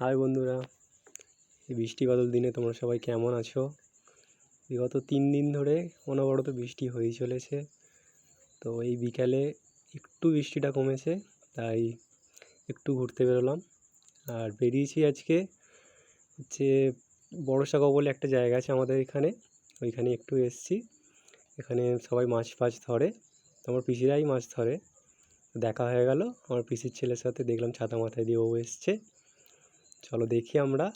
High বন্ধুরা, এই বৃষ্টিবাদল দিনে তোমরা সবাই কেমন আছো? বিগত 3 দিন ধরে অনবরত বৃষ্টি হয়েই চলেছে। তো এই বিকালে একটু বৃষ্টিটা কমেছে, তাই একটু ঘুরতে বেরোলাম। আর বেরিয়েছি আজকে হচ্ছে বড়সাগর বলে একটা জায়গা আছে আমাদের এখানে, ওইখানে একটু এসছি। এখানে সবাই মাছ ফাছ ধরে, আমার পিসিরাই মাছ ধরে। দেখা হয়ে গেল আমার পিসির ছেলের সাথে, দেখলাম ছাতা মাথায় দিয়ে ও এসছে। চলো দেখি আমরা।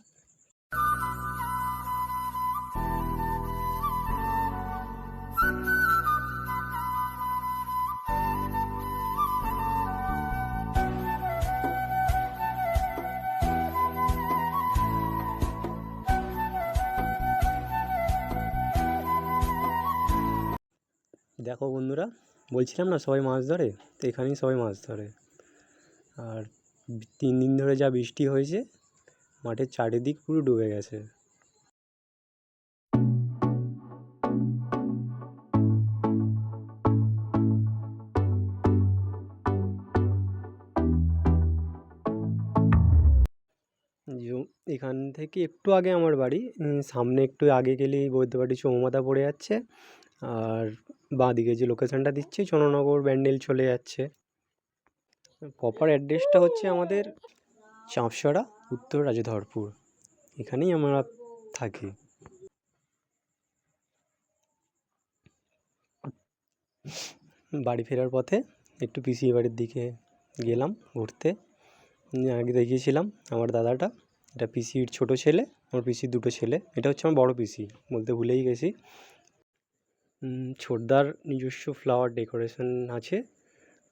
দেখো বন্ধুরা, বলছিলাম না সবাই মাছ ধরে, তো এখানেই সবাই মাছ ধরে। আর 3 দিন ধরে যা বৃষ্টি হয়েছে, মাঠের চারিদিক পুরো ডুবে গেছে। এখান থেকে একটু আগে আমার বাড়ি, সামনে একটু আগে গেলেই বৈদ্যবাটি চৌমাথা পড়ে যাচ্ছে। আর বাঁদিকে যে লোকেশানটা দিচ্ছে চন্দ্রনগর ব্যান্ডেল চলে যাচ্ছে। প্রপার অ্যাড্রেসটা হচ্ছে আমাদের চাঁপসরা, উত্তর রাজধরপুর, এখানেই আমরা থাকি। বাড়ি ফেরার পথে একটু পিসির বাড়ির দিকে গেলাম ঘুরতে। আগে দেখিয়েছিলাম আমার দাদাটা, এটা পিসির ছোটো ছেলে, আমার পিসির 2টো ছেলে। এটা হচ্ছে আমার বড় পিসি, বলতে ভুলেই গেছি। ছোটদার নিজস্ব ফ্লাওয়ার ডেকোরেশন আছে,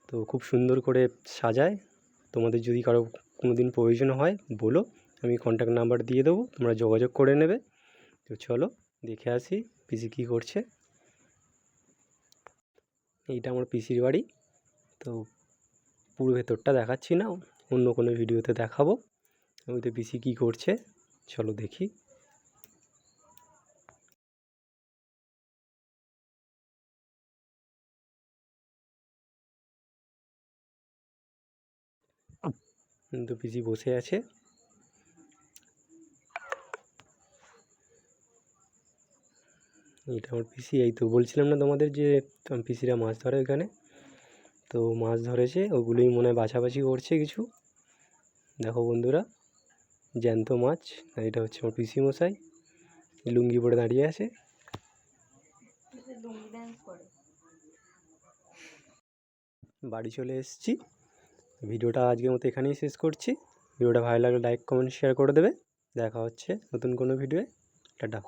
তো খুব সুন্দর করে সাজায়। তোমাদের যদি কারো কোনো দিন প্রয়োজন হয় বলো, আমি কন্ট্যাক্ট নাম্বার দিয়ে দেবো, তোমরা যোগাযোগ করে নেবে। তো চলো দেখে আসি পিসি কী করছে। এইটা আমার পিসির বাড়ি। তো পুরো ভেতরটা দেখাচ্ছি না, অন্য কোনো ভিডিওতে দেখাবো। ওইতে পিসি কী করছে চলো দেখি। তো পিসি বসে আছে। এটা আমার পিসি। এই তো বলছিলাম না তোমাদের যে পিসিরা মাছ ধরে ওইখানে, তো মাছ ধরেছে, ওগুলোই মনে হয় বাছাবাছি করছে কিছু। দেখো বন্ধুরা, জ্যান্ত মাছ। আর এটা হচ্ছে আমার পিসি মশাই, লুঙ্গি পরে দাঁড়িয়ে আছে। বাড়ি চলে এসেছি। ভিডিওটা আজকের মতো এখানেই শেষ করছি। ভিডিওটা ভালো লাগলে লাইক কমেন্ট শেয়ার করে দেবে। দেখা হচ্ছে নতুন কোনো ভিডিওয়ে। টাটা।